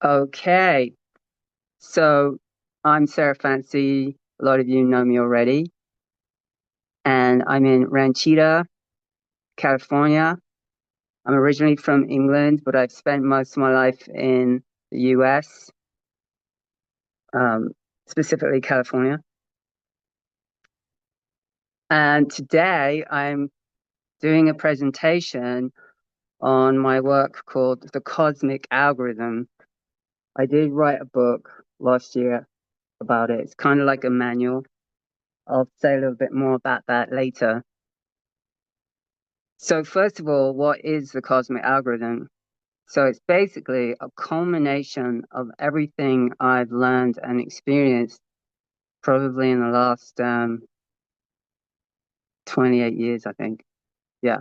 Okay, so I'm Sarah Fancy. A lot of you know me already, and I'm in Ranchita, California. I'm originally from England, but I've spent most of my life in the US, um, specifically California. And today I'm doing a presentation on my work called The Cosmic Algorithm. I did write a book last year about it. It's kind of like a manual. I'll say a little bit more about that later. So first of all, what is the cosmic algorithm? So it's basically a culmination of everything I've learned and experienced probably in the last 28 years, I think. Yeah.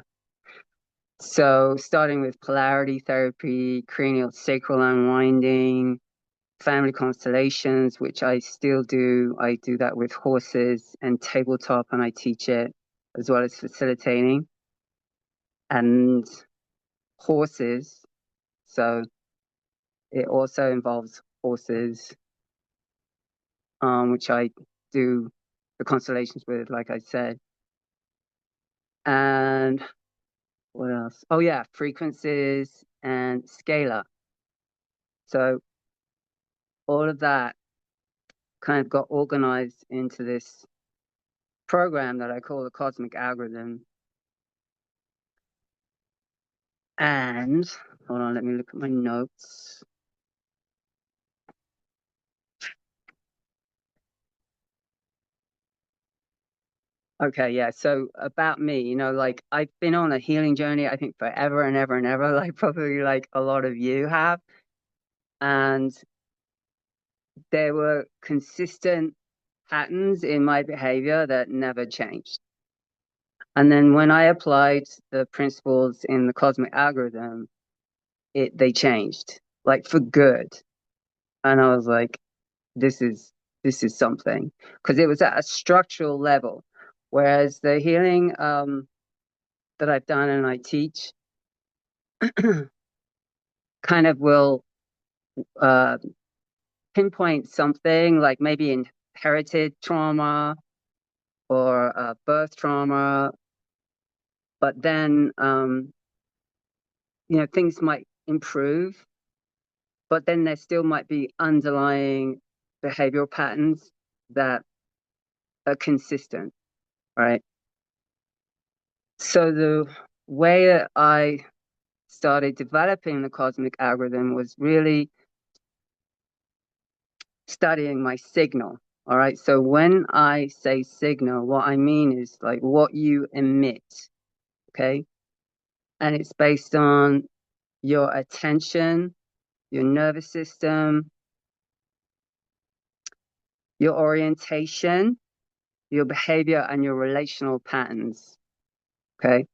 So starting with polarity therapy, cranial sacral unwinding, family constellations, which I still do. I do that with horses and tabletop, and I teach it as well as facilitating and horses. So it also involves horses, which I do the constellations with, like I said. And what else? Oh, yeah, frequencies and scalar. So all of that kind of got organized into this program that I call the cosmic algorithm. And hold on, let me look at my notes. Okay, yeah. So about me, like I've been on a healing journey, I think forever and ever and ever, like probably like a lot of you have. And there were consistent patterns in my behavior that never changed. And then when I applied the principles in the cosmic algorithm, they changed, like for good. And I was like, this is this is something. Because it was at a structural level. Whereas the healing that I've done and I teach kind of will uh, pinpoint something like maybe inherited trauma or birth trauma, but then things might improve, but then there still might be underlying behavioral patterns that are consistent, right? So the way that I started developing the cosmic algorithm was really studying my signal. All right. So when I say signal, what I mean is like what you emit. Okay. And it's based on your attention, your nervous system, your orientation, your behavior, and your relational patterns. Okay.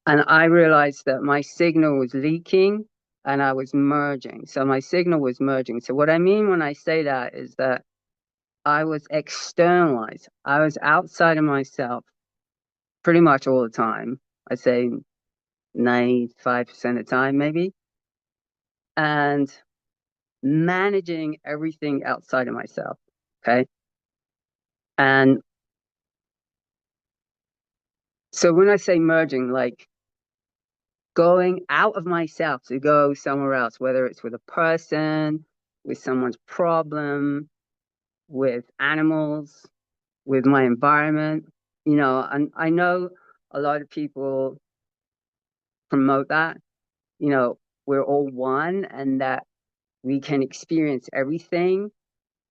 And I realized that my signal was leaking and I was merging. So my signal was merging. So what I mean when I say that is that I was externalized. I was outside of myself pretty much all the time. I'd say 95% of the time, maybe. And managing everything outside of myself. Okay. And so when I say merging, like going out of myself to go somewhere else, whether it's with a person, with someone's problem, with animals, with my environment, and I know a lot of people promote that, we're all one and that we can experience everything.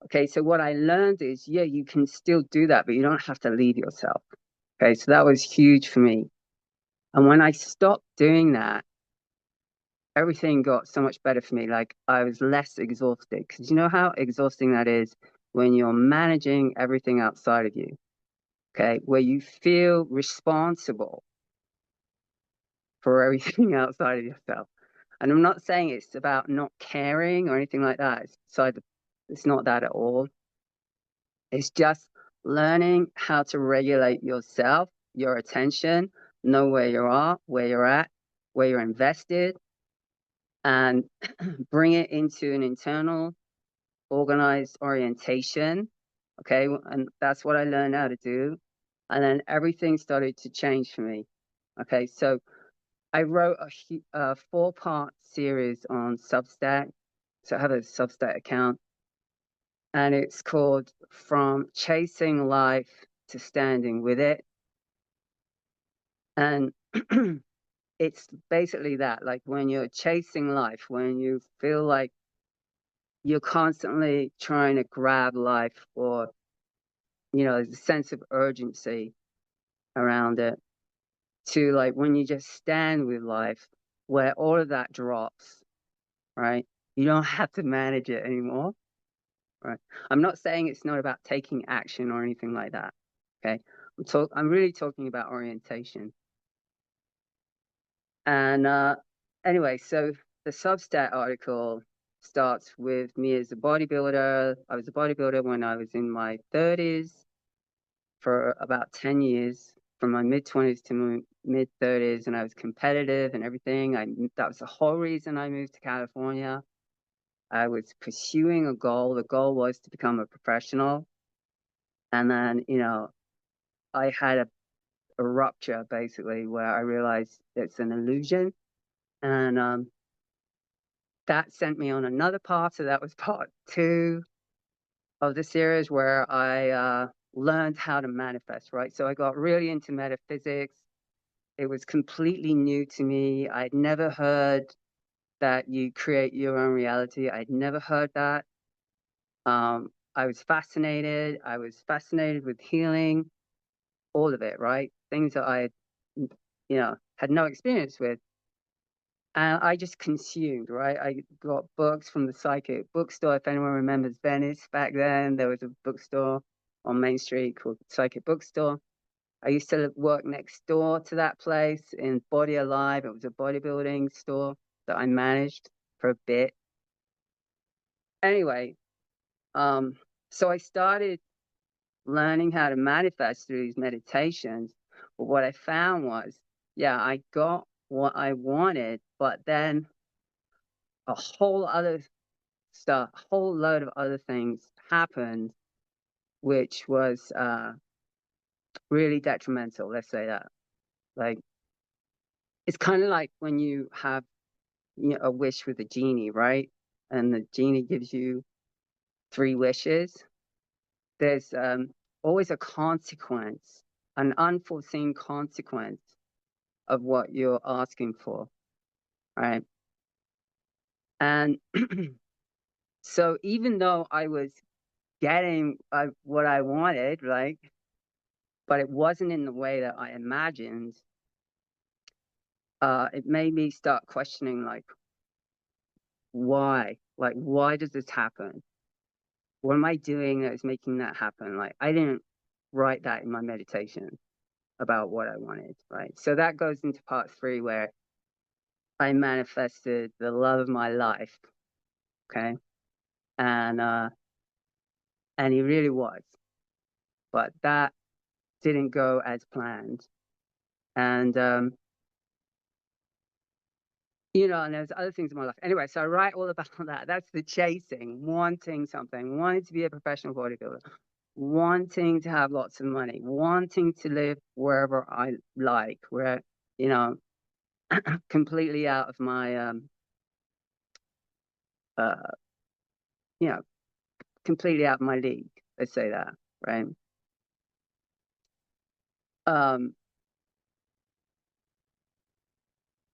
Okay, so what I learned is, yeah, you can still do that, but you don't have to leave yourself. Okay, so that was huge for me. And when I stopped doing that, everything got so much better for me. Like I was less exhausted because you know how exhausting that is when you're managing everything outside of you. Okay, where you feel responsible for everything outside of yourself. And I'm not saying it's about not caring or anything like that. It's not that at all. It's just learning how to regulate yourself, your attention, know where you are, where you're at, where you're invested, and bring it into an internal organized orientation. Okay. And that's what I learned how to do. And then everything started to change for me. Okay. So I wrote a 4-part series on Substack. So I have a Substack account, and it's called From Chasing Life to Standing with It. And it's basically that, like when you're chasing life, when you feel like you're constantly trying to grab life, or, there's a sense of urgency around it, to like when you just stand with life, where all of that drops, right? You don't have to manage it anymore, right? I'm not saying it's not about taking action or anything like that, okay? I'm really talking about orientation. And anyway, so the Substack article starts with me as a bodybuilder. I was a bodybuilder when I was in my 30s for about 10 years, from my mid-20s to my mid-30s, and I was competitive and everything. That was the whole reason I moved to California. I was pursuing a goal. The goal was to become a professional. And then, I had a rupture, basically, where I realized it's an illusion. And that sent me on another path. So that was part 2 of the series, where I learned how to manifest, right? So I got really into metaphysics. It was completely new to me. I'd never heard that you create your own reality. I'd never heard that. I was fascinated. I was fascinated with healing, all of it, right? Things that I, had no experience with. And I just consumed, right? I got books from the psychic bookstore. If anyone remembers Venice back then, there was a bookstore on Main Street called Psychic Bookstore. I used to work next door to that place in Body Alive. It was a bodybuilding store that I managed for a bit. Anyway, so I started learning how to manifest through these meditations. But what I found was, yeah, I got what I wanted, but then a whole other stuff, a whole load of other things happened, which was really detrimental. Let's say that. Like, it's kind of like when you have, a wish with a genie, right? And the genie gives you 3 wishes. There's always a consequence, an unforeseen consequence of what you're asking for, right? And so even though I was getting what I wanted, right, but it wasn't in the way that I imagined, it made me start questioning, like, why? Like, why does this happen? What am I doing that is making that happen? Like, I didn't write that in my meditation about what I wanted, right? So that goes into part 3, where I manifested the love of my life, okay? And he really was. But that didn't go as planned. And and there's other things in my life. Anyway, so I write all about that. That's the chasing, wanting something, wanting to be a professional bodybuilder, wanting to have lots of money, wanting to live wherever I like, where, completely out of my, uh, you know, completely out of my league. Let's say that, right? Um,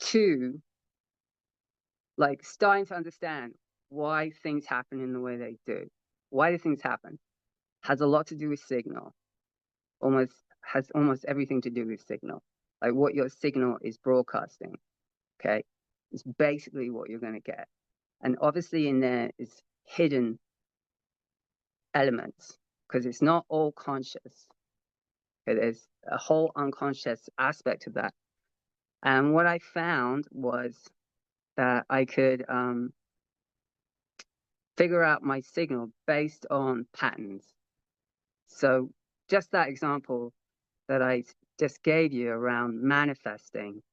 2, like starting to understand why things happen in the way they do. Why do things happen? Has a lot to do with signal. Has almost everything to do with signal. Like what your signal is broadcasting. Okay. It's basically what you're going to get. And obviously in there is hidden elements, because it's not all conscious. Okay? There's a whole unconscious aspect of that. And what I found was that I could figure out my signal based on patterns. So just that example that I just gave you around manifesting,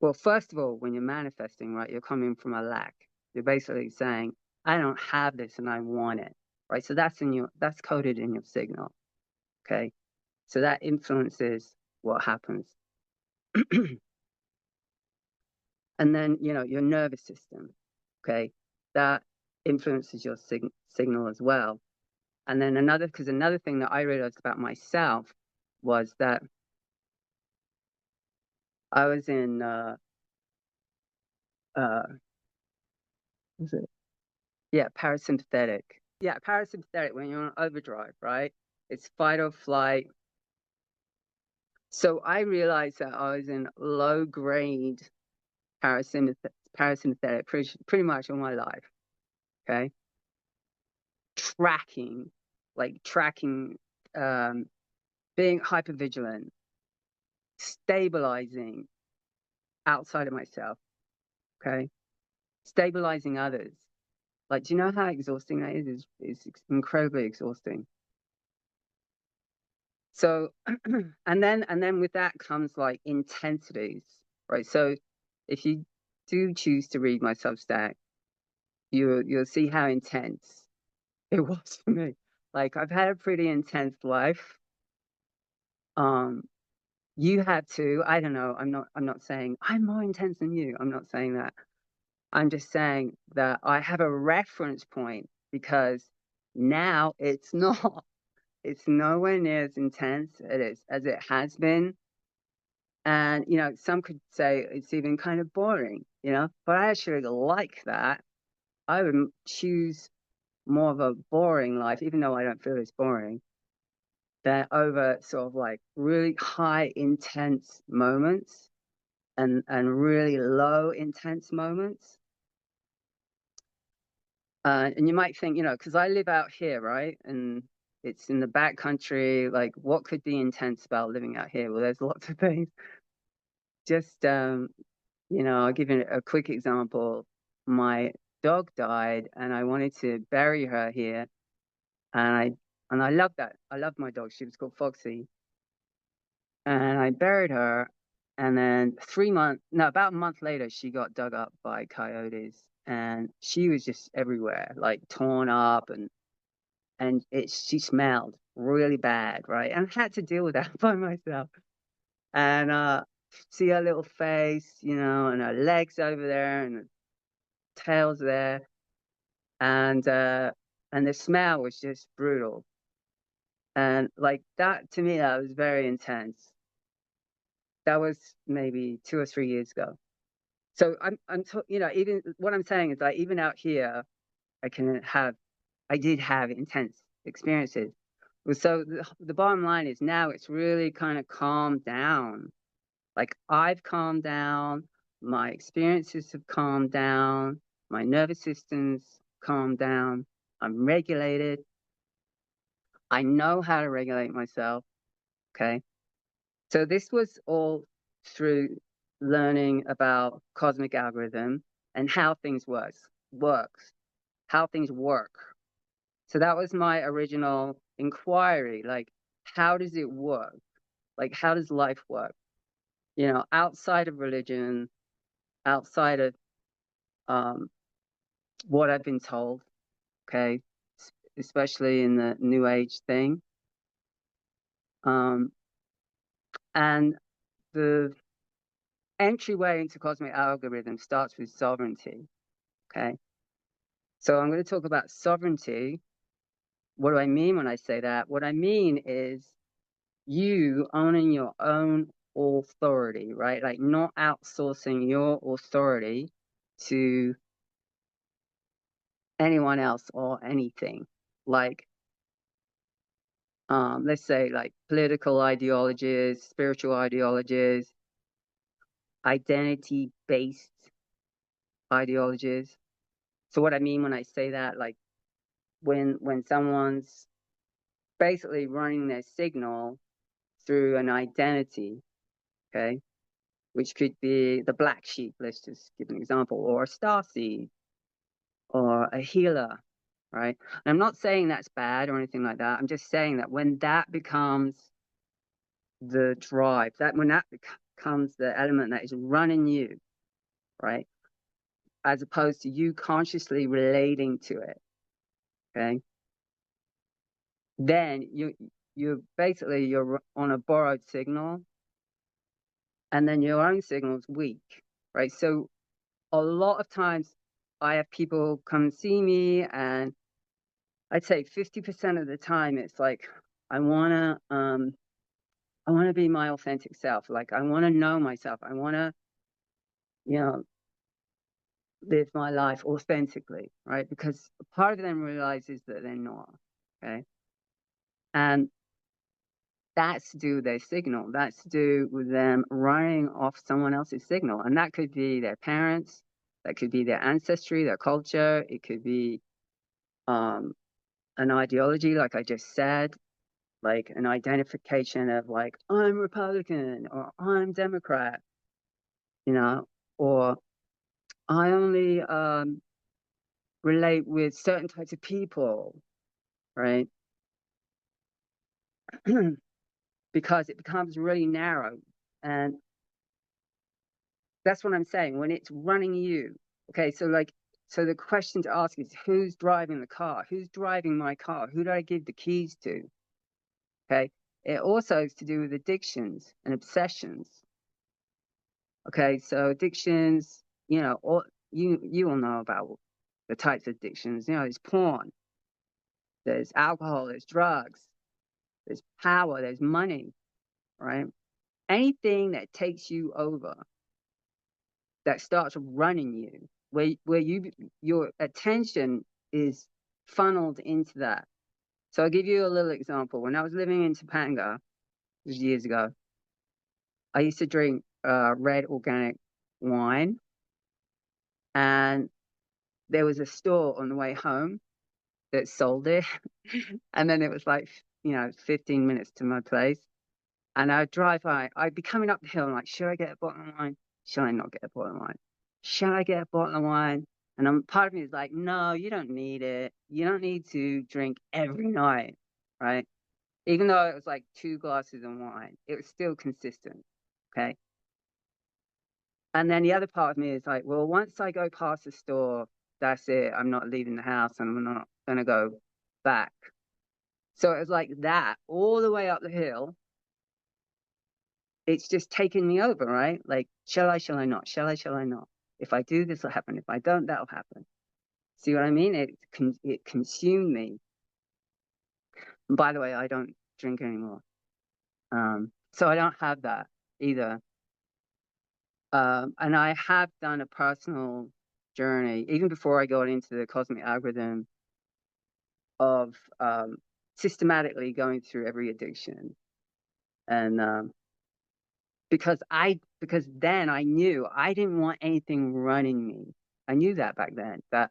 Well, first of all, when you're manifesting, right, you're coming from a lack. You're basically saying, I don't have this and I want it, right? So that's coded in your signal, okay? So that influences what happens. And then, your nervous system, okay? That influences your signal as well. And then another thing that I realized about myself was that I was in, was it? Yeah, parasympathetic. Yeah, parasympathetic when you're on overdrive, right? It's fight or flight. So I realized that I was in low grade parasympathetic pretty much all my life. Okay. Tracking, tracking, being hyper vigilant, stabilizing outside of myself. Okay. Stabilizing others. Like, do you know how exhausting that is? It's incredibly exhausting. So, and then with that comes like intensities, right? So if you do choose to read my Substack, you'll see how intense it was for me. Like, I've had a pretty intense life. Um, you have too. I don't know. I'm not saying I'm more intense than you. I'm not saying that. I'm just saying that I have a reference point because now it's not. It's nowhere near as intense as it has been. And, some could say it's even kind of boring, but I actually like that. I would choose more of a boring life, even though I don't feel it's boring, than over sort of like really high intense moments and really low intense moments. And you might think, because I live out here, right? And it's in the back country. Like, what could be intense about living out here? Well, there's lots of things. Just, I'll give you a quick example. My dog died, and I wanted to bury her here, and I loved that. I loved my dog. She was called Foxy, and I buried her. And then about a month later, she got dug up by coyotes, and she was just everywhere, like torn up, and she smelled really bad, right? And I had to deal with that by myself. And see her little face, and her legs over there, and her tail's there, and the smell was just brutal. And like that to me, that was very intense. That was maybe 2 or 3 years ago. So even what I'm saying is like even out here, I can have, I did have intense experiences. So the bottom line is now it's really kind of calmed down. Like I've calmed down, my experiences have calmed down, my nervous system's calmed down, I'm regulated. I know how to regulate myself. Okay. So this was all through learning about cosmic algorithm and how things works, how things work. So that was my original inquiry. Like, how does it work? Like, how does life work? Outside of religion, outside of um, what I've been told, okay, especially in the New Age thing. Um, and the entryway into cosmic algorithm starts with sovereignty. Okay. So I'm going to talk about sovereignty. What do I mean when I say that? What I mean is you owning your own authority, right? Like not outsourcing your authority to anyone else or anything. Like, let's say like political ideologies, spiritual ideologies, identity-based ideologies. So what I mean when I say that, like when someone's basically running their signal through an identity, okay, which could be the black sheep, let's just give an example, or a starseed, or a healer, right? And I'm not saying that's bad or anything like that. I'm just saying that when that becomes the drive, that when that becomes the element that is running you, right? As opposed to you consciously relating to it. Okay. Then you're basically you're on a borrowed signal, and then your own signal's weak, right? So a lot of times I have people come see me, and I'd say 50% of the time it's like I wanna be my authentic self. Like I wanna know myself. I wanna, you know, live my life authentically, right? Because part of them realizes that they're not. Okay. And that's to do with their signal. That's to do with them running off someone else's signal. And that could be their parents, that could be their ancestry, their culture, it could be an ideology, like I just said, like an identification of like, I'm Republican or I'm Democrat, you know, or I only relate with certain types of people, right? Because it becomes really narrow. And that's what I'm saying. When it's running you, okay, so the question to ask is who's driving the car? Who's driving my car? Who do I give the keys to? Okay. It also is to do with addictions and obsessions. Okay, so addictions, all you all know about the types of addictions. There's porn, there's alcohol, there's drugs, there's power, there's money, right? Anything that takes you over, that starts running you, where your attention is funneled into that. So I'll give you a little example. When I was living in Topanga, it was years ago, I used to drink red organic wine, and there was a store on the way home that sold it. And then it was like, 15 minutes to my place. And I'd drive by, I'd be coming up the hill and like, should I get a bottle of wine? Should I not get a bottle of wine? Should I get a bottle of wine? And part of me is like, no, you don't need it. You don't need to drink every night, right? Even though it was like 2 glasses of wine, it was still consistent. Okay. And then the other part of me is like, well, once I go past the store, that's it. I'm not leaving the house and I'm not going to go back. So it was like that all the way up the hill. It's just taking me over, right? Like, shall I not? Shall I not? If I do, this will happen. If I don't, that'll happen. See what I mean? It consumed me. And by the way, I don't drink anymore. So I don't have that either. And I have done a personal journey, even before I got into the cosmic algorithm, of systematically going through every addiction. And because then I knew I didn't want anything running me. I knew that back then, that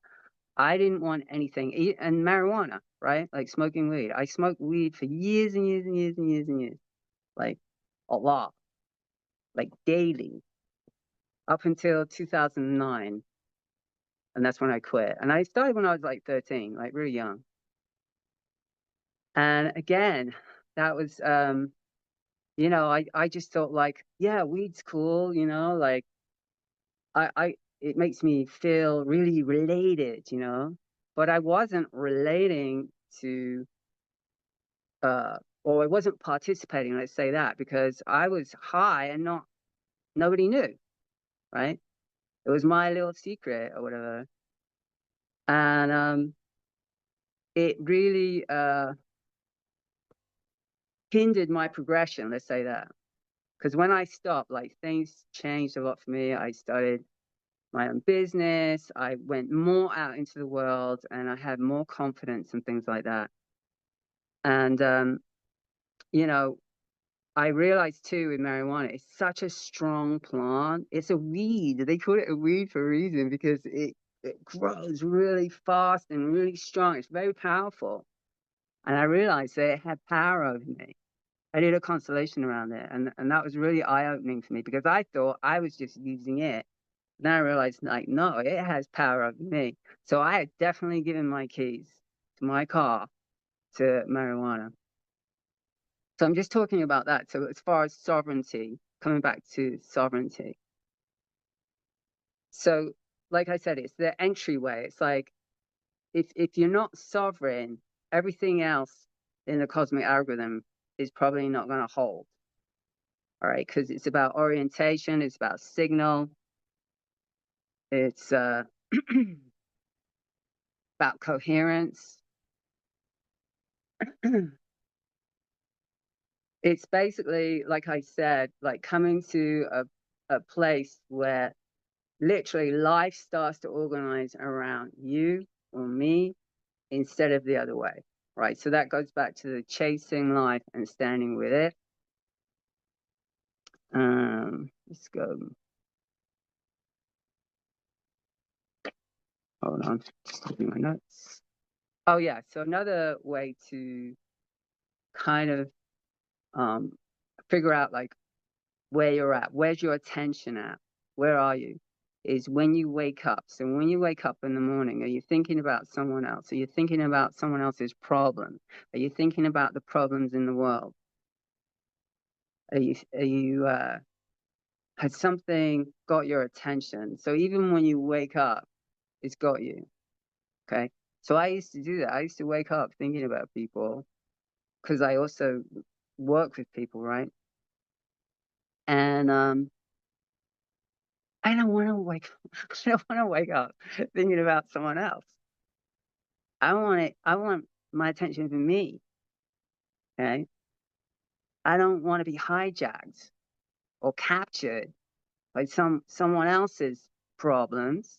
I didn't want anything, and marijuana, right? Like smoking weed. I smoked weed for years and years and years and years and years, like a lot, like daily, up until 2009. And that's when I quit. And I started when I was like 13, like really young. And again, that was, I just thought like, yeah, weed's cool, like it makes me feel really related, but I wasn't relating to, or I wasn't participating, let's say that, because I was high and nobody knew, right? It was my little secret or whatever. And it really hindered my progression, let's say that. Because when I stopped, like things changed a lot for me. I started my own business. I went more out into the world and I had more confidence and things like that. And, you know, I realized too with marijuana, it's such a strong plant. It's a weed. They call it a weed for a reason because it grows really fast and really strong. It's very powerful. And I realized that it had power over me. I did a constellation around it, and that was really eye-opening for me because I thought I was just using it. Then I realized, like, no, it has power over me. So I had definitely given my keys to my car to marijuana. So I'm just talking about that. So as far as sovereignty, coming back to sovereignty. So, like I said, it's the entryway. It's like if you're not sovereign, everything else in the cosmic algorithm is probably not going to hold. All right, because it's about orientation, it's about signal, it's about coherence. It's basically, like I said, like coming to a place where literally life starts to organize around you or me instead of the other way, right? So that goes back to the chasing life and standing with it. Let's go. Hold on, just looking at my notes. Oh yeah, so another way to kind of um, figure out like where you're at, where's your attention at, where are you, is when you wake up. So when you wake up in the morning, are you thinking about someone else? Are you thinking about someone else's problem? Are you thinking about the problems in the world? Are you has something got your attention? So even when you wake up, it's got you. Okay. So I used to do that. I used to wake up thinking about people because I also work with people, right? And I don't want to wake I don't want to wake up thinking about someone else. I want my attention for me. Okay. I don't want to be hijacked or captured by someone else's problems.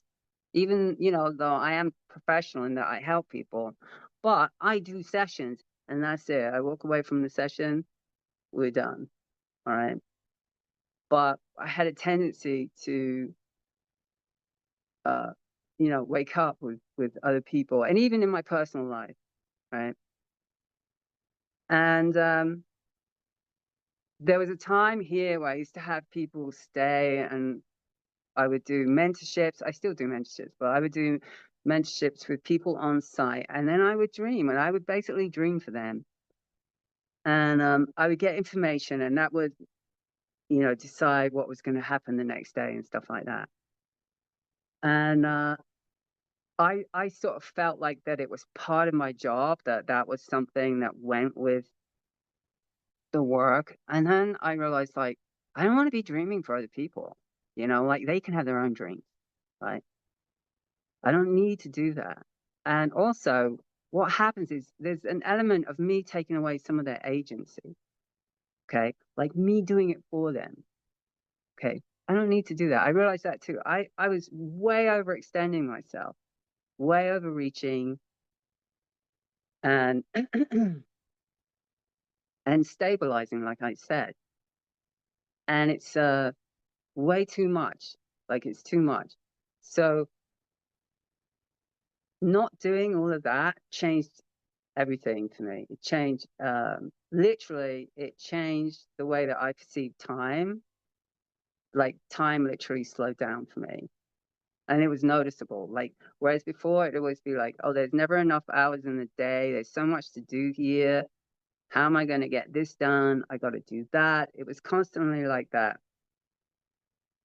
Even, though I am professional in that I help people, but I do sessions and that's it. I walk away from the session, we're done. All right. But I had a tendency to uh, wake up with other people and even in my personal life, right? And there was a time here where I used to have people stay and I would do mentorships. I still do mentorships, but I would do mentorships with people on site. And then I would dream and I would basically dream for them. And I would get information and that would, decide what was going to happen the next day and stuff like that. And I sort of felt like that it was part of my job, that was something that went with the work. And then I realized, like, I don't want to be dreaming for other people, like they can have their own dreams, right? I don't need to do that. And also, what happens is there's an element of me taking away some of their agency, okay? Like me doing it for them, okay? I don't need to do that. I realized that too. I was way overextending myself, way overreaching, and and stabilizing, like I said. And it's way too much. Like it's too much. So not doing all of that changed everything for me. It changed literally it changed the way that I perceive time. Like time literally slowed down for me. And it was noticeable. Like whereas before it'd always be like, oh, there's never enough hours in the day, there's so much to do here. How am I going to get this done? I got to do that. It was constantly like that.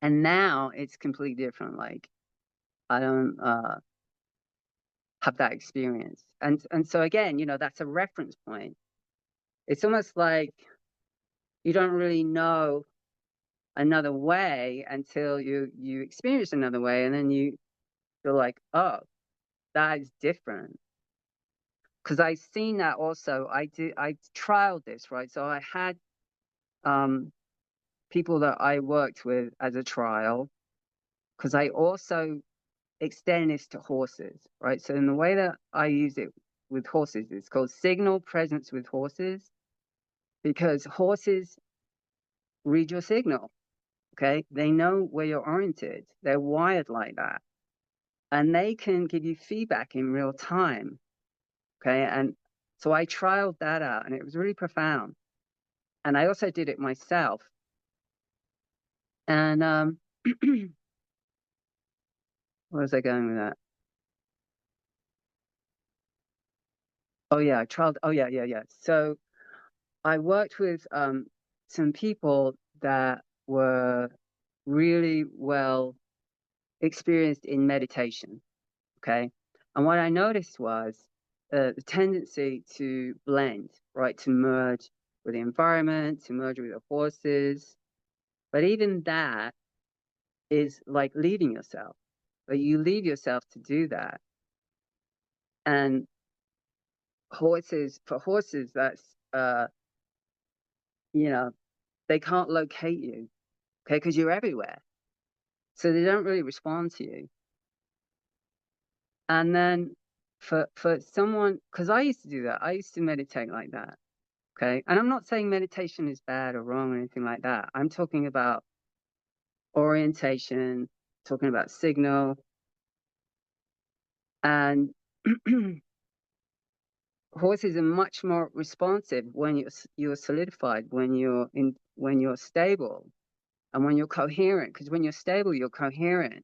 And now it's completely different. Like I don't have that experience. And so again, that's a reference point. It's almost like you don't really know another way until you experience another way, and then you're like, oh, that is different. Because I've seen that also. I trialed this, right? So I had um people that I worked with as a trial, because I also extend this to horses, right? So in the way that I use it with horses, it's called signal presence with horses, because horses read your signal. Okay. They know where you're oriented. They're wired like that. And they can give you feedback in real time. Okay. And so I trialed that out and it was really profound. And I also did it myself. And where was I going with that? Oh yeah, I trialed. Oh yeah, yeah, yeah. So I worked with some people that were really well experienced in meditation. Okay. And what I noticed was the tendency to blend, right? To merge with the environment, to merge with the horses. But even that is like leaving yourself. But you leave yourself to do that. And for horses, that's, you know, they can't locate you, okay, because you're everywhere. So they don't really respond to you. And then for someone, because I used to do that, I used to meditate like that. Okay. And I'm not saying meditation is bad or wrong or anything like that. I'm talking about orientation, talking about signal. And horses are much more responsive when you're solidified, when you're stable and when you're coherent. Because when you're stable, you're coherent.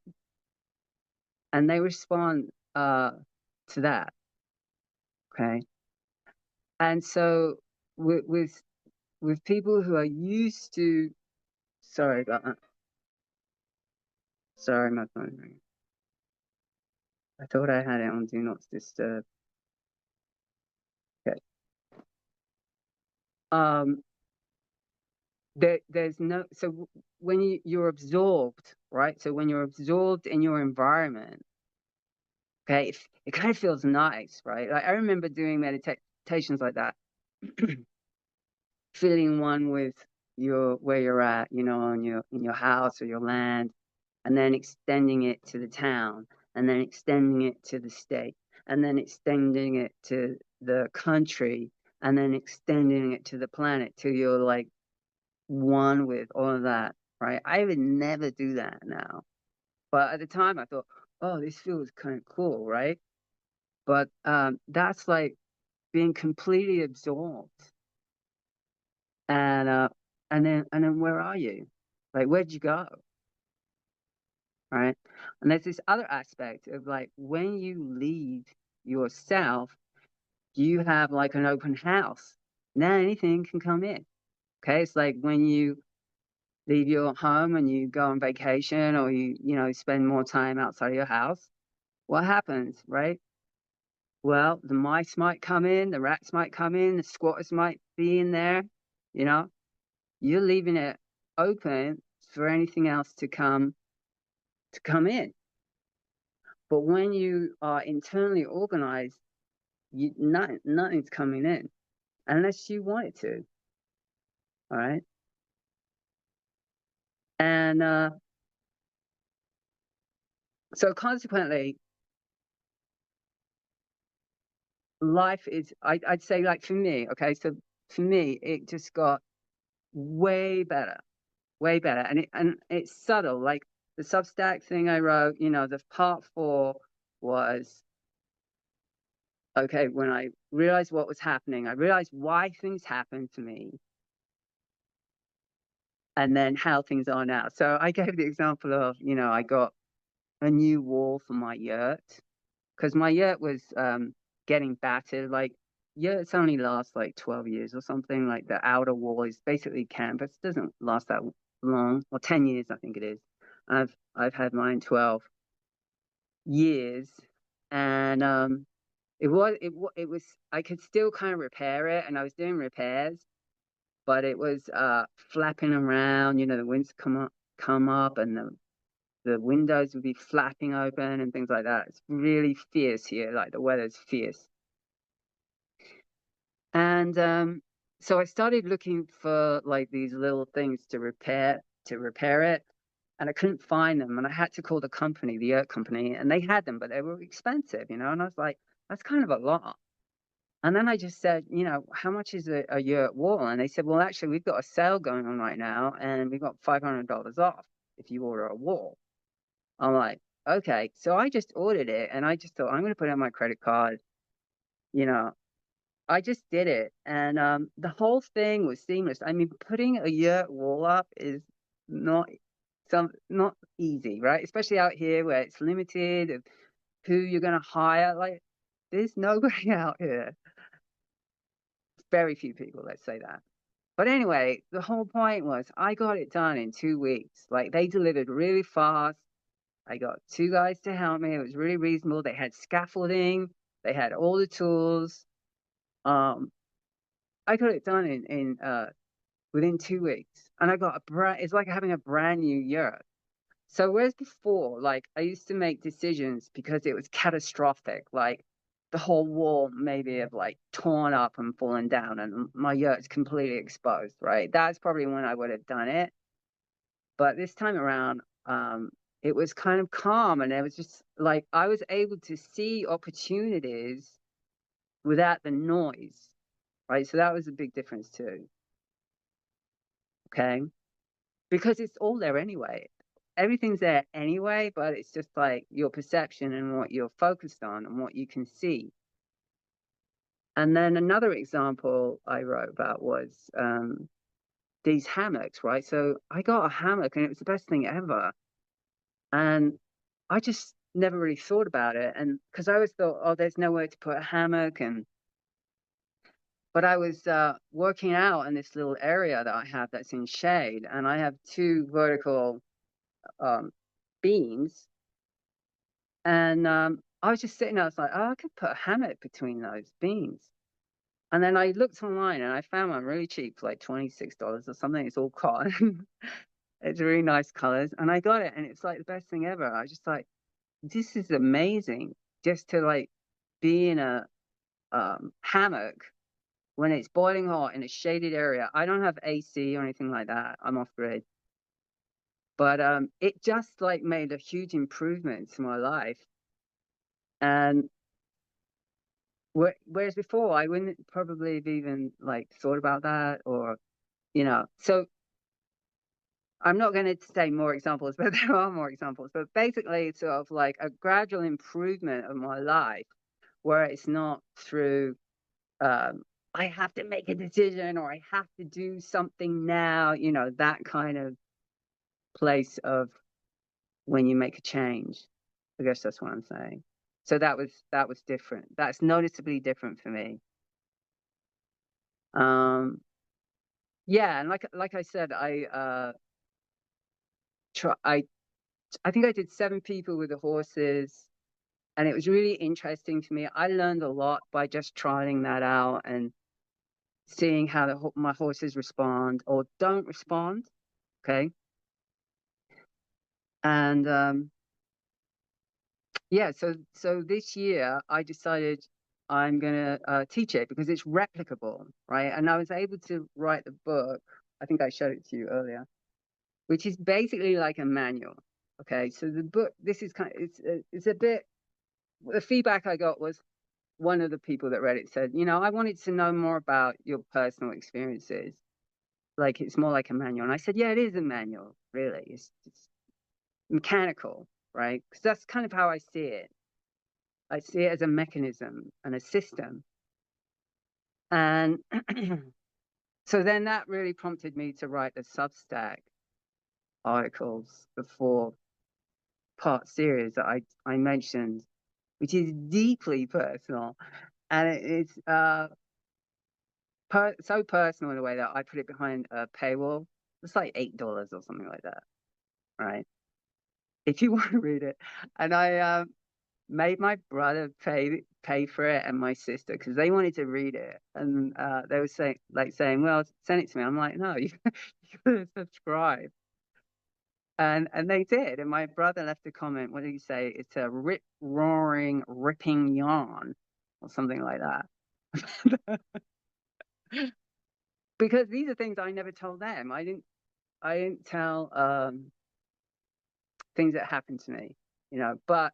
And they respond to that. Okay. And so with people who are used to, sorry about that. Sorry, my phone ringing. I thought I had it on Do Not Disturb. Okay. Um, there's no, so when you're absorbed, right? So when you're absorbed in your environment, okay, it kind of feels nice, right? Like I remember doing meditations like that, feeling one with where you're at, in your house or your land, and then extending it to the town, and then extending it to the state, and then extending it to the country, and then extending it to the planet till you're like one with all of that, right? I would never do that now. But at the time I thought, oh, this feels kind of cool, right? But that's like being completely absorbed. And and then where are you? Like where'd you go? Right? And there's this other aspect of like when you leave yourself, you have like an open house. Now anything can come in. Okay. It's like when you leave your home and you go on vacation or you spend more time outside of your house. What happens, right? Well, the mice might come in, the rats might come in, the squatters might be in there. You know, you're leaving it open for anything else to come in. But when you are internally organized, nothing's coming in unless you want it to. All right. And so consequently, life is, I'd say, like for me, okay, so for me, it just got way better, way better. And it's subtle. Like the Substack thing I wrote, the part 4 was, okay, when I realized what was happening, I realized why things happened to me and then how things are now. So I gave the example of, I got a new wall for my yurt because my yurt was getting battered. Like yurts only last like 12 years or something. Like the outer wall is basically canvas, doesn't last that long, or 10 years, I think it is. I've had mine 12 years, and it was I could still kind of repair it, and I was doing repairs, but it was flapping around. The winds come up, and the windows would be flapping open and things like that. It's really fierce here, like the weather's fierce. And so I started looking for like these little things to repair it, and I couldn't find them. And I had to call the company, the yurt company, and they had them, but they were expensive, And I was like, that's kind of a lot. And then I just said, how much is a yurt wall? And they said, well, actually, we've got a sale going on right now, and we've got $500 off if you order a wall. I'm like, okay. So I just ordered it, and I just thought I'm going to put it on my credit card. You know, I just did it, and the whole thing was seamless. I mean, putting a yurt wall up is not not easy, right? Especially out here where it's limited of who you're going to hire. Like, there's nobody out here. Very few people, let's say that. But anyway, the whole point was I got it done in 2 weeks. Like they delivered really fast. I got two guys to help me. It was really reasonable. They had scaffolding. They had all the tools. Um, I got it done in within 2 weeks, and I got a brand. It's like having a brand new yurt. So whereas before, like I used to make decisions because it was catastrophic, like the whole wall maybe have like torn up and fallen down, and my yurt's completely exposed. Right, that's probably when I would have done it. But this time around, it was kind of calm, and it was just like I was able to see opportunities without the noise. Right, so that was a big difference too. Okay, because it's all there anyway. Everything's there anyway, but it's just like your perception and what you're focused on and what you can see. And then another example I wrote about was these hammocks, right? So I got a hammock and it was the best thing ever. And I just never really thought about it. And because I always thought, oh, there's nowhere to put a hammock. But I was working out in this little area that I have that's in shade. And I have two vertical um, beams. And I was just sitting there, I was like, oh, I could put a hammock between those beams. And then I looked online and I found one really cheap, for like $26 or something. It's all cotton. It's really nice colors. And I got it and it's like the best thing ever. I was just like, this is amazing. Just to like be in a hammock when it's boiling hot in a shaded area. I don't have AC or anything like that. I'm off grid. But it just like made a huge improvement to my life. And whereas before, I wouldn't probably have even like thought about that or. So I'm not going to say more examples, but there are more examples. But basically, it's sort of like a gradual improvement of my life where it's not through, I have to make a decision or I have to do something now, that kind of place of when you make a change. I guess that's what I'm saying. So that was different. That's noticeably different for me. Um, Yeah, and like I said, try I think I did 7 people with the horses, and it was really interesting to me. I learned a lot by just trying that out and seeing how my horses respond or don't respond. Okay, and yeah, so this year I decided I'm gonna teach it because it's replicable, right? And I was able to write the book. I think I showed it to you earlier, which is basically like a manual. Okay, so the book, this is it's a bit. The feedback I got was one of the people that read it said, I wanted to know more about your personal experiences. Like it's more like a manual. And I said, yeah, it is a manual, really. It's mechanical, right? Because that's kind of how I see it. I see it as a mechanism and a system. And so then that really prompted me to write the Substack articles, the 4-part series that I mentioned, which is deeply personal. And it's so personal in a way that I put it behind a paywall. It's like $8 or something like that, right? If you want to read it. And I made my brother pay for it and my sister because they wanted to read it. And they were saying, well, send it to me. I'm like, no, you gotta subscribe. And they did. And my brother left a comment. What did he say? It's a rip roaring, ripping yarn or something like that. Because these are things I never told them. I didn't tell things that happened to me, but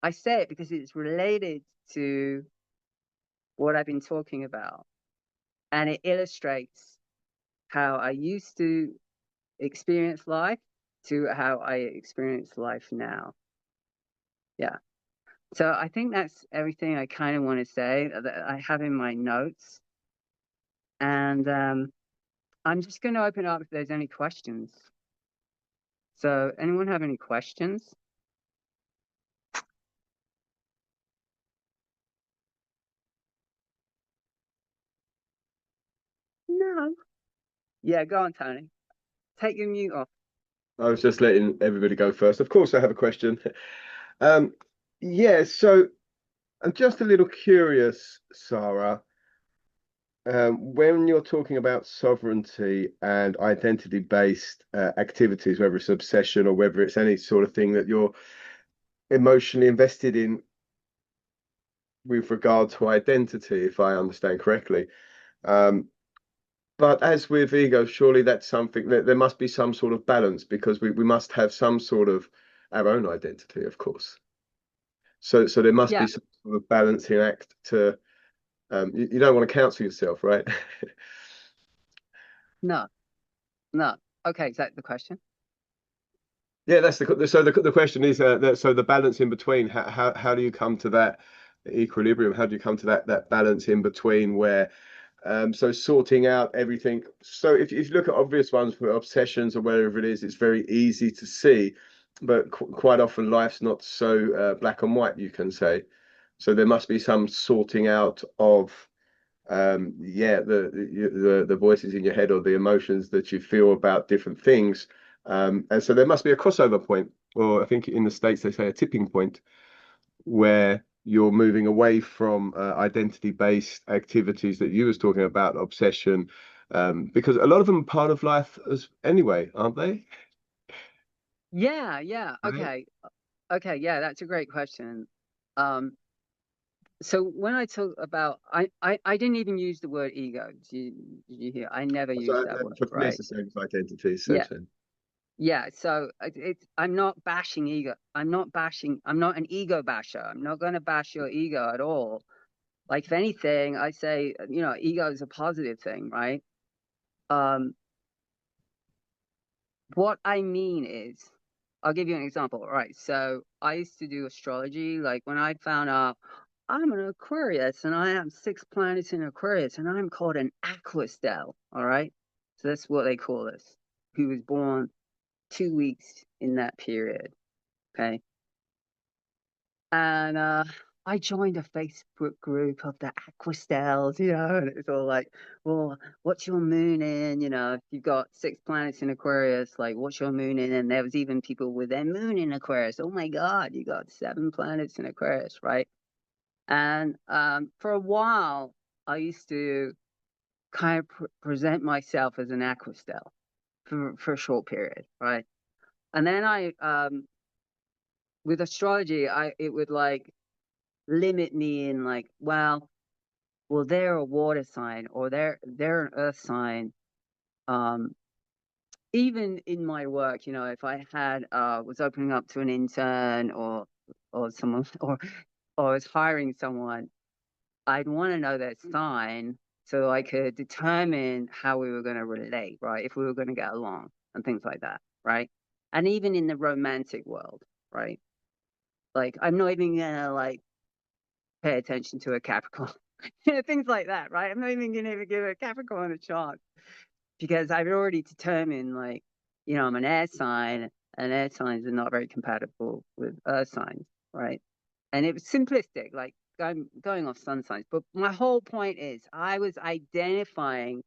I say it because it's related to what I've been talking about. And it illustrates how I used to experience life to how I experience life now. Yeah. So I think that's everything I kind of want to say that I have in my notes. And I'm just going to open up if there's any questions. So anyone have any questions? No. Yeah, go on, Tony. Take your mute off. I was just letting everybody go first. Of course, I have a question. Um, yeah, so I'm just a little curious, Sarah. When you're talking about sovereignty and identity-based activities, whether it's obsession or whether it's any sort of thing that you're emotionally invested in with regard to identity, if I understand correctly. Um, but as with ego, surely that's something that there must be some sort of balance because we must have some sort of our own identity, of course. So there must Yeah, be some sort of balancing act to you don't want to cancel yourself, right? no, no. Okay, is that the question? Yeah, that's the question is so the balance in between how do you come to that equilibrium? How do you come to that balance in between where so sorting out everything. So if you look at obvious ones for obsessions or whatever it is, it's very easy to see, but qu quite often life's not so black and white, you can say. So there must be some sorting out of yeah the voices in your head or the emotions that you feel about different things. And so there must be a crossover point, or I think in the States they say a tipping point where you're moving away from identity-based activities that you was talking about, obsession, because a lot of them are part of life as anyway, aren't they? Yeah, yeah. Right. Okay. Okay, yeah, that's a great question. Um, so when I talk about I didn't even use the word ego. Did you hear? I never So used that word, for me, it's right? the same as identity, Yeah. essentially. Yeah, so I'm not bashing ego. I'm not bashing. I'm not an ego basher. I'm not going to bash your ego at all. Like, if anything, I say, ego is a positive thing, right? Um, what I mean is, I'll give you an example. All right, so I used to do astrology. Like, when I found out I'm an Aquarius and I have 6 planets in Aquarius and I'm called an Aquastel. All right, so that's what they call us. Who was born 2 weeks in that period. Okay. And I joined a Facebook group of the Aquastels, and it's all like, well, what's your moon in? If you've got 6 planets in Aquarius, like, what's your moon in? And there was even people with their moon in Aquarius. Oh my God, you got 7 planets in Aquarius, right? And for a while, I used to kind of present myself as an Aquastel for a short period, right? And then with astrology, it would like limit me in like, well, they're a water sign or they're an earth sign. Um, Even in my work, if I had was opening up to an intern or someone or was hiring someone, I'd want to know their sign so I could determine how we were going to relate, right? If we were going to get along and things like that, right? And even in the romantic world, right? Like, I'm not even gonna like pay attention to a Capricorn. Things like that, right? I'm not even gonna even give a Capricorn a chance because I've already determined, like, I'm an air sign, and air signs are not very compatible with earth signs, right? And it was simplistic, like going off sun signs. But my whole point is, I was identifying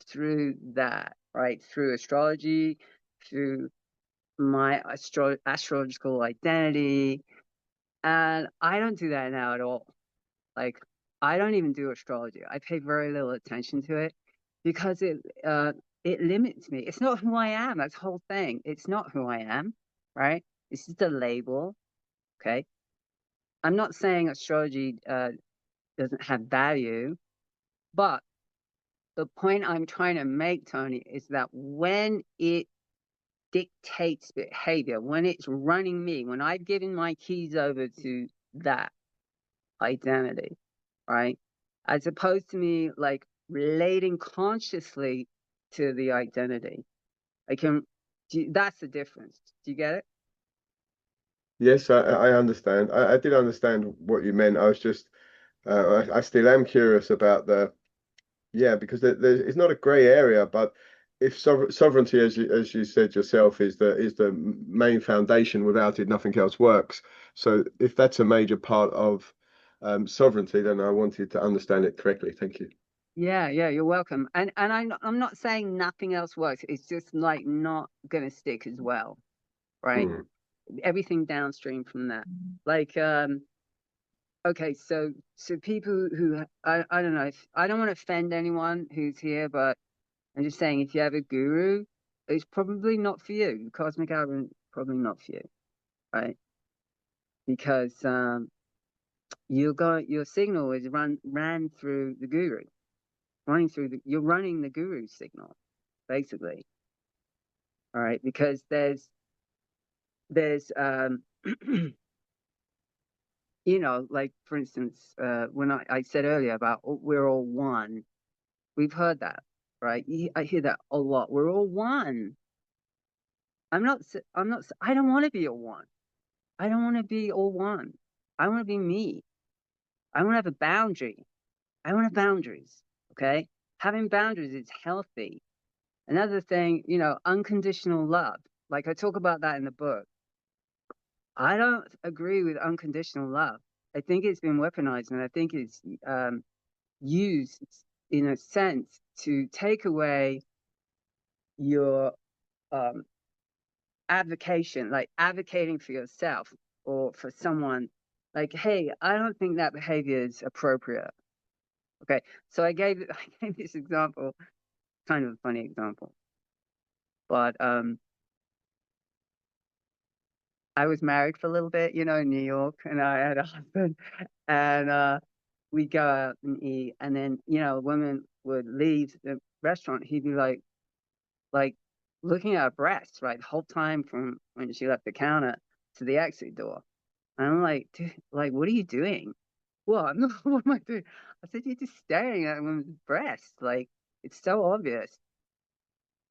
through that, right? Through astrology, through my astrological identity, and I don't do that now at all. Like, I don't even do astrology. I pay very little attention to it because it limits me. It's not who I am. That's the whole thing. It's not who I am, right? It's just a label. Okay. I'm not saying astrology doesn't have value, but the point I'm trying to make, Tony, is that when it dictates behavior, when it's running me, when I've given my keys over to that identity, right? As opposed to me like relating consciously to the identity. I can, that's the difference. Do you get it? Yes, I understand. I did understand what you meant. I was just I still am curious about the yeah, because it's not a grey area, but if sovereignty, as you said yourself, is the main foundation. Without it, nothing else works. So if that's a major part of sovereignty, then I wanted to understand it correctly. Thank you. Yeah, yeah, you're welcome. And I'm not saying nothing else works. It's just like not gonna stick as well, right? Hmm. Everything downstream from that. Like, okay, so people who I don't know if I don't want to offend anyone who's here, but I'm just saying if you have a guru, it's probably not for you. Cosmic algorithm probably not for you, right? Because your signal is ran through the guru, running through you're running the guru's signal, basically. All right, because there's you know, like for instance, when I said earlier about we're all one, we've heard that, right? I hear that a lot. We're all one. I don't want to be all one. I don't want to be all one. I want to be me. I want to have a boundary. I want to have boundaries. Okay. Having boundaries is healthy. Another thing, you know, unconditional love. Like I talk about that in the book. I don't agree with unconditional love. I think it's been weaponized and I think it's used in a sense to take away your um, advocation, like advocating for yourself or for someone. Like, hey, I don't think that behavior is appropriate. Okay, so I gave this example, kind of a funny example, but I was married for a little bit, you know, in New York, and I had a husband, and we go out and eat, and then you know, a woman would leave the restaurant. He'd be like looking at her breasts, right, the whole time from when she left the counter to the exit door. And I'm like, dude, like, what are you doing? What? What am I doing? I said, you're just staring at a woman's breasts. Like, it's so obvious.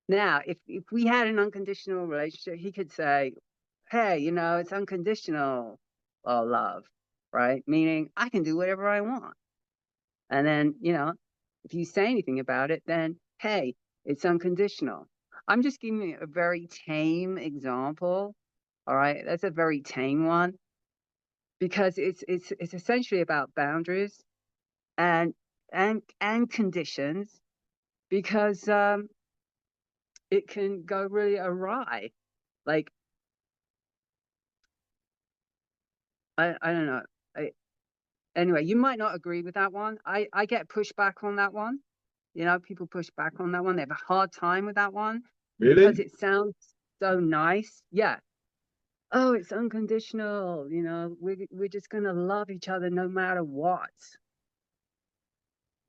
Now, if we had an unconditional relationship, he could say, hey, you know, it's unconditional love, right? Meaning I can do whatever I want. And then, you know, if you say anything about it, then hey, it's unconditional. I'm just giving you a very tame example. All right. That's a very tame one because it's essentially about boundaries and and conditions because it can go really awry. Like I don't know. I, anyway, you might not agree with that one. I get pushback on that one. You know, people push back on that one. They have a hard time with that one because Really? it sounds so nice. Yeah. Oh, it's unconditional. You know, we're just gonna love each other no matter what.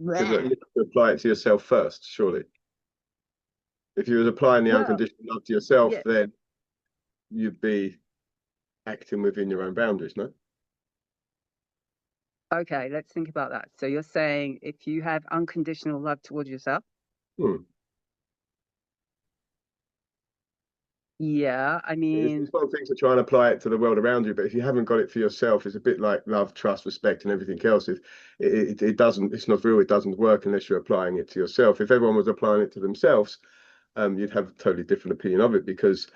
Because you Blech. have to apply it to yourself first, surely. If you was applying the Well, unconditional love to yourself, yeah. then you'd be acting within your own boundaries, no? Okay, let's think about that. So you're saying if you have unconditional love towards yourself? Hmm. Yeah, I It's mean, one thing to try and apply it to the world around you, but if you haven't got it for yourself, it's a bit like love, trust, respect, and everything else. If it doesn't, it's not real. It doesn't work unless you're applying it to yourself. If everyone was applying it to themselves, you'd have a totally different opinion of it because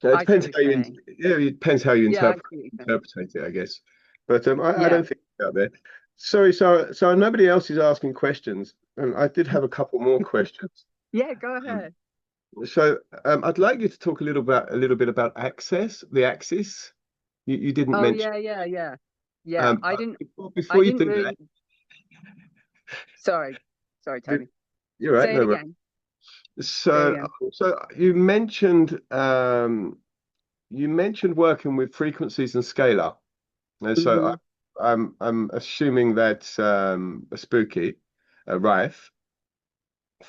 it I see depends what how you're saying. yeah, it depends how you Yeah, I see what you're saying. interpret it, I guess. But I Yeah. don't think it's out there. Sorry, so nobody else is asking questions, and I did have a couple more questions. Yeah, go Um, ahead. I'd like you to talk a little bit about access, the axis. You didn't Oh mention. yeah, yeah, yeah. Yeah, But I before you didn't do that, really sorry. Sorry, but Tony. you're right, Say it no worries. again. Say it So, again. so you mentioned working with frequencies and scalar. And so Mm-hmm. I'm assuming that's a spooky, a rife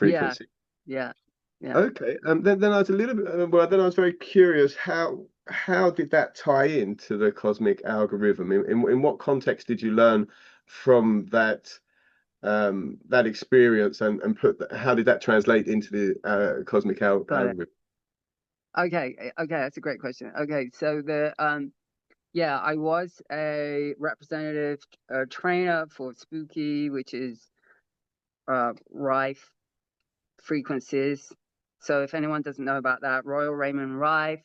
Yeah, frequency. yeah, yeah. Okay. Then I was a little bit well. Then I was very curious. How did that tie into the cosmic algorithm? In what context did you learn from that experience and how did that translate into the cosmic Got it. algorithm? Okay, that's a great question. Okay, so the yeah, I was a representative trainer for Spooky, which is Rife frequencies. So if anyone doesn't know about that, Royal Raymond Rife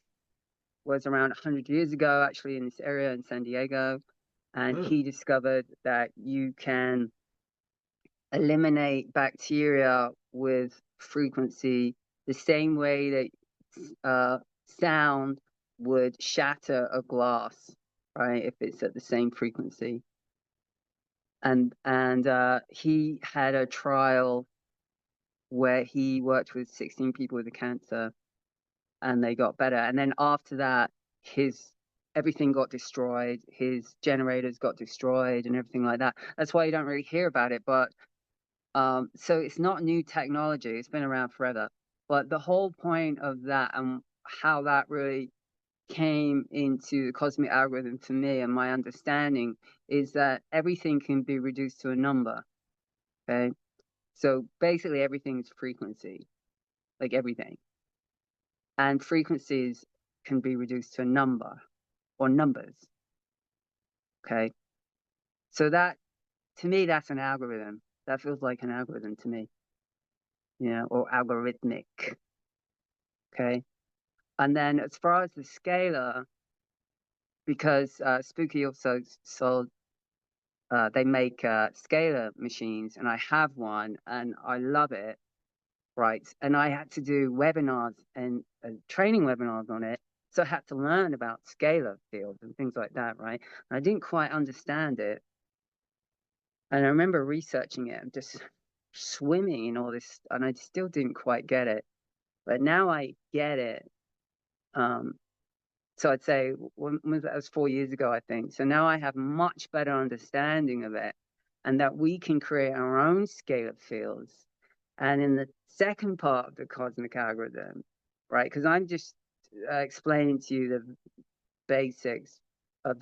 was around 100 years ago, actually, in this area in San Diego. And Oh, he discovered that you can eliminate bacteria with frequency the same way that sound would shatter a glass, right? If it's at the same frequency. And he had a trial where he worked with 16 people with a cancer and they got better. And then after that, his everything got destroyed, his generators got destroyed and everything like that. That's why you don't really hear about it. But so it's not new technology, it's been around forever. But the whole point of that and how that really came into the cosmic algorithm for me and my understanding is that everything can be reduced to a number. Okay. So basically everything is frequency, like everything. And frequencies can be reduced to a number or numbers. Okay. So that, to me, that's an algorithm. That feels like an algorithm to me, or algorithmic. Okay. And then as far as the scalar, because Spooky also sold, they make scalar machines, and I have one, and I love it, right? And I had to do webinars and training webinars on it, so I had to learn about scalar fields and things like that, right? And I didn't quite understand it, and I remember researching it, and just swimming in all this, and I still didn't quite get it, but now I get it. So I'd say that was 4 years ago, I think. So now I have much better understanding of it, and that we can create our own scalar fields. And in the second part of the cosmic algorithm, right? Because I'm just explaining to you the basics of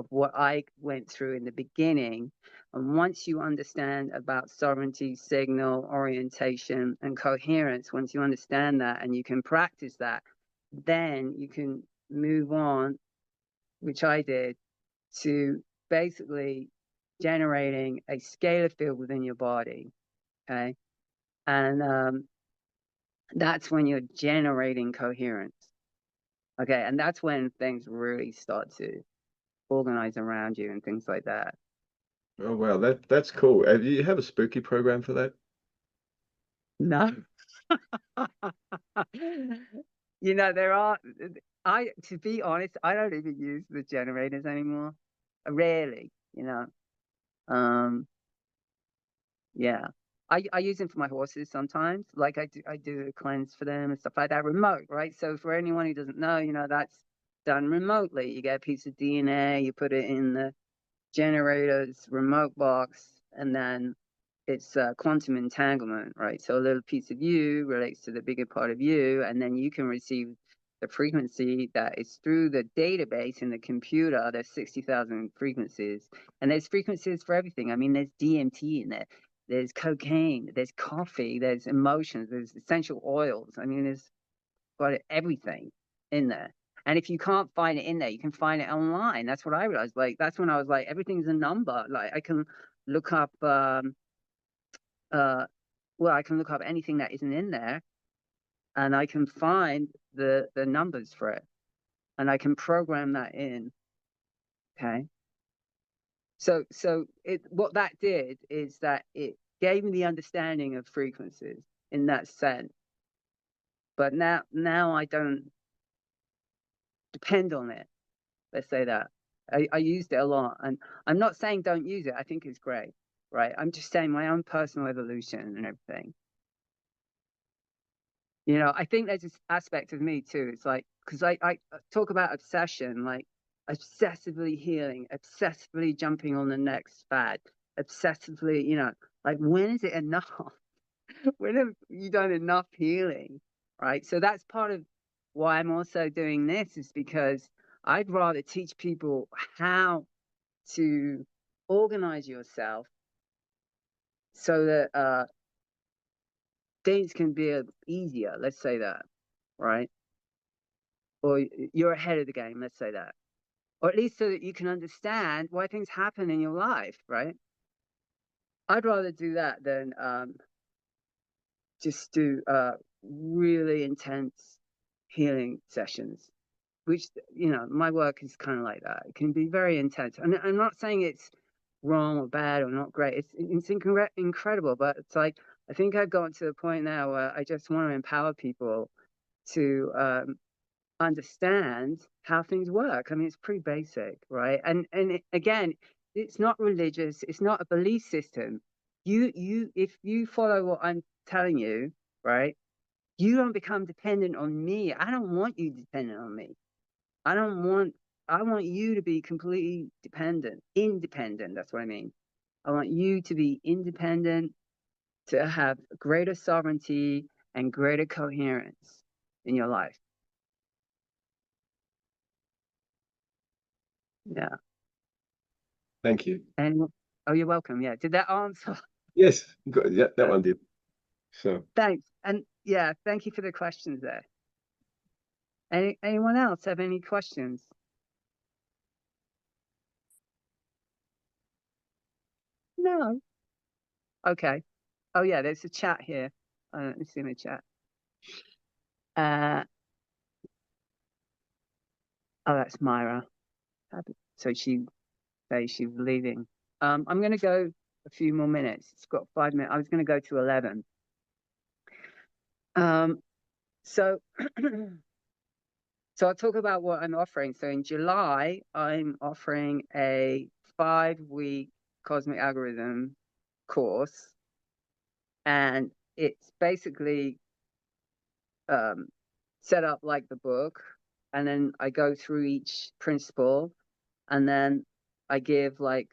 what I went through in the beginning. And once you understand about sovereignty, signal, orientation, and coherence, once you understand that and you can practice that, then you can move on, which I did, to basically generating a scalar field within your body. Okay. And that's when you're generating coherence. Okay. And that's when things really start to organize around you and things like that. Oh wow, that's cool. Do you have a spooky program for that? No. There are, to be honest, I don't even use the generators anymore. Rarely, Um, yeah. I use them for my horses sometimes. Like I do a cleanse for them and stuff like that, remote, right? So for anyone who doesn't know, that's done remotely. You get a piece of DNA, you put it in the generator's remote box, and then it's quantum entanglement, right? So a little piece of you relates to the bigger part of you, and then you can receive the frequency that is through the database in the computer. There's 60,000 frequencies, and there's frequencies for everything. I mean, there's DMT in there, there's cocaine, there's coffee, there's emotions, there's essential oils. I mean, there's got everything in there. And if you can't find it in there, you can find it online. That's what I realized. Like, that's when I was like, everything's a number. Like, I can look up uh, well, I can look up anything that isn't in there, and I can find the numbers for it, and I can program that in. Okay. So what that did is that it gave me the understanding of frequencies in that sense. But now I don't depend on it. Let's say that. I used it a lot, and I'm not saying don't use it. I think it's great, right? I'm just saying my own personal evolution and everything. I think there's this aspect of me too. It's like, because I talk about obsession, like obsessively healing, obsessively jumping on the next fad, obsessively, like when is it enough? When have you done enough healing? Right. So that's part of why I'm also doing this, is because I'd rather teach people how to organize yourself so that things can be easier. Let's say that, right? Or you're ahead of the game, let's say that. Or at least so that you can understand why things happen in your life, right? I'd rather do that than just do really intense healing sessions, which, my work is kind of like that. It can be very intense. And I'm not saying it's wrong or bad or not great. It's incredible, but it's like I think I've gotten to the point now where I just want to empower people to understand how things work. I mean, it's pretty basic, right? Again, it's not religious. It's not a belief system. If you follow what I'm telling you, right, you don't become dependent on me. I don't want you dependent on me. I don't want. I want you to be completely independent. That's what I mean. I want you to be independent, to have greater sovereignty and greater coherence in your life. Yeah. Thank you. And oh, you're welcome. Yeah. Did that answer? Yes, yeah, that one did. So Thanks. And yeah, thank you for the questions there. Anyone else have any questions? No. Okay. Oh yeah, there's a chat here. Let me see in the chat. Uh, oh, that's Myra. So she says she's leaving. I'm gonna go a few more minutes. It's got 5 minutes. I was gonna go to 11. So so I'll talk about what I'm offering. So in July, I'm offering a 5-week cosmic algorithm course, and it's basically um, set up like the book, and then I go through each principle, and then I give like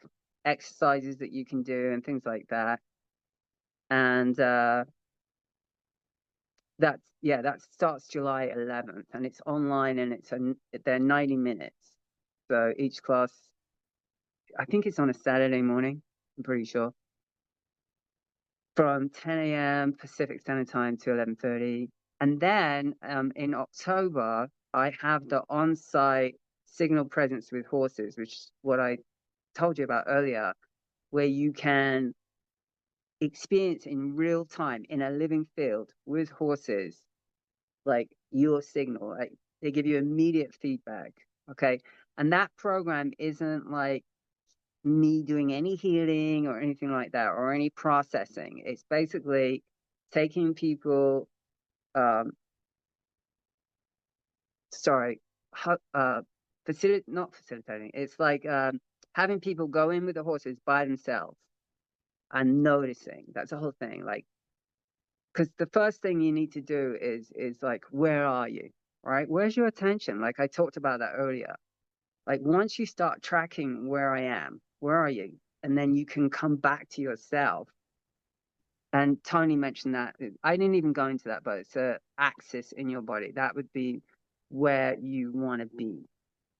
exercises that you can do and things like that. And that starts July 11th, and it's online, and they're 90 minutes. So each class, I think it's on a Saturday morning. I'm pretty sure from 10 a.m. Pacific Standard Time to 11:30. And then in October, I have the on-site signal presence with horses, which is what I told you about earlier, where you can experience in real time in a living field with horses, like your signal. Like they give you immediate feedback. Okay. And that program isn't like me doing any healing or anything like that or any processing. It's basically taking people, um, sorry, not facilitating. It's like having people go in with the horses by themselves and noticing. That's the whole thing. Like, because the first thing you need to do is like, where are you? Right? Where's your attention? Like I talked about that earlier. Like once you start tracking where I am, where are you? And then you can come back to yourself. And Tony mentioned that. I didn't even go into that, but it's a axis in your body. That would be where you want to be.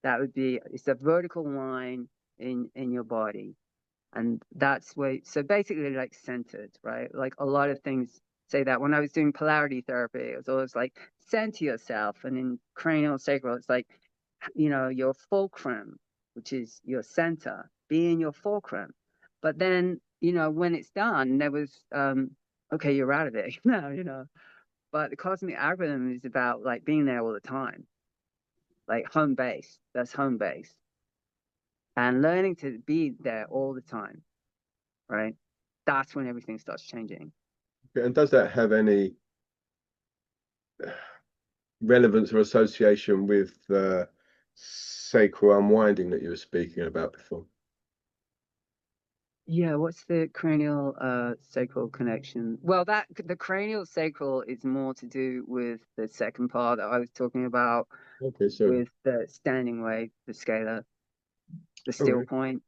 That would be, it's a vertical line in your body. And that's where, so basically like centered, right? Like a lot of things say that. When I was doing polarity therapy, it was always like center yourself. And in cranial sacral, it's like, your fulcrum, which is your center, be in your fulcrum. But then, when it's done, there was, okay, you're out of it now, But the cosmic algorithm is about like being there all the time, like home base. That's home base. And learning to be there all the time, right? That's when everything starts changing. and does that have any relevance or association with the sacral unwinding that you were speaking about before? Yeah, what's the cranial sacral connection? Well, that the cranial sacral is more to do with the second part that I was talking about Okay, so with the standing wave, the scalar, the all still right. point.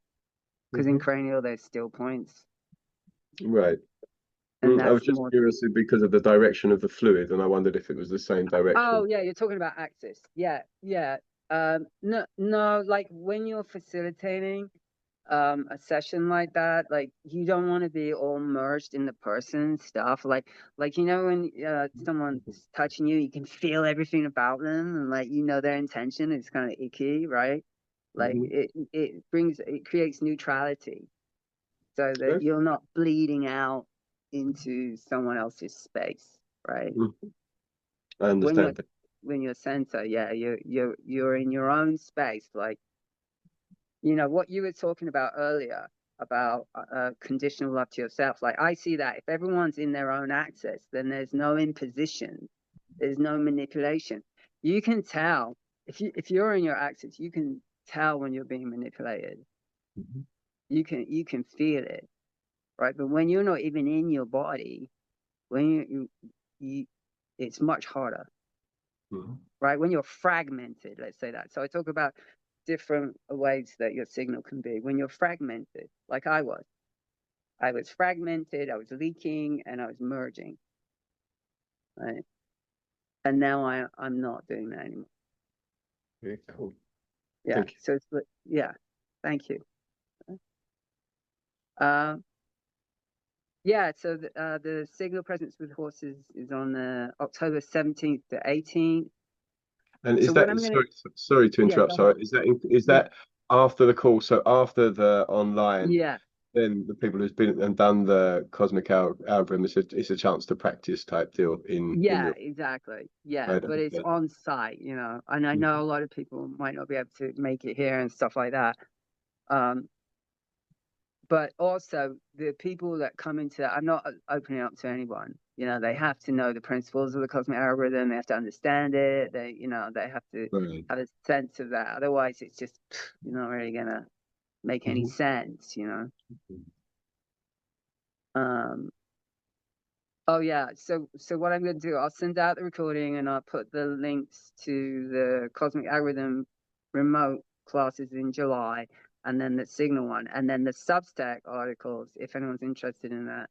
Because in Mhm. cranial there's still points, Right. and I was that's just more. curious because of the direction of the fluid, and I wondered if it was the same Oh direction. yeah, you're talking about axis. Yeah, yeah. No, no. Like when you're facilitating a session like that, like you don't want to be all merged in the person stuff. Like when someone's touching you, you can feel everything about them, and like their intention is kind of icky, right? Like Mhm. it creates neutrality so that Okay. you're not bleeding out into someone else's space, right? Mhm. I when you're understand that. when you're center, yeah, you're in your own space, like what you were talking about earlier. about conditional love to yourself. Like I see that if everyone's in their own access, then there's no imposition, there's no manipulation. You can tell if you're in your access, you can tell when you're being manipulated. Mhm. You can feel it, right? But when you're not even in your body, when you it's much harder, Mhm. right? When you're fragmented, let's say that. So I talk about different ways that your signal can be. When you're fragmented, like I was fragmented, I was leaking, and I was merging, right? And now I'm not doing that anymore. Very cool. Yeah. Thank you. So it's yeah. Thank you. Uh, yeah. So the signal presence with horses is on the October 17th to 18th. And is So what that I'm gonna sorry to yeah, interrupt, go ahead. sorry, is Yeah. that after the call? So after the online, Yeah. then the people who's been and done the cosmic algorithm, it's a chance to practice type deal in Yeah, your exactly. Yeah, right? but it's Okay. on site, and I know Mhm. a lot of people might not be able to make it here and stuff like that. Um, but also the people that come into that, I'm not opening up to anyone. They have to know the principles of the cosmic algorithm. They have to understand it. They have to Right. have a sense of that. Otherwise, it's just you're not really gonna make any Mhm. sense. Um, Oh yeah. So what I'm going to do, I'll send out the recording and I'll put the links to the Cosmic Algorithm remote classes in July, and then the Signal one, and then the Substack articles if anyone's interested in that,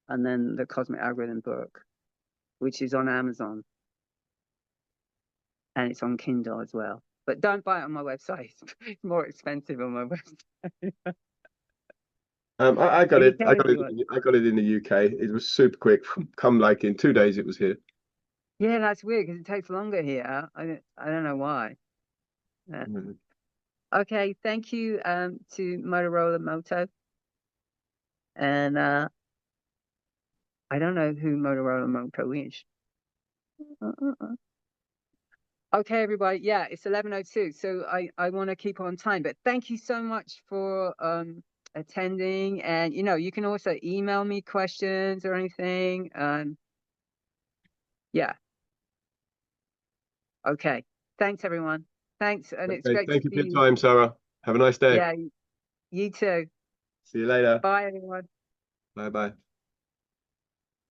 and then the Cosmic Algorithm book, which is on Amazon and it's on Kindle as well. But don't buy it on my website. It's more expensive on my website. I got it. UK if you want. I got it in the UK. It was super quick. Come like in 2 days, it was here. Yeah, that's weird because it takes longer here. I don't know why. Yeah. Mhm. Okay, thank you to Motorola Moto. And I don't know who Motorola Moto is. Okay, everybody. Yeah, it's 11:02. So I want to keep on time, but thank you so much for attending. And you can also email me questions or anything. Yeah. Okay. Thanks, everyone. Thanks, and it's Okay, great to thank you see for your you. time, Sarah. Have a nice day. Yeah, you too. See you later. Bye, everyone. Bye bye.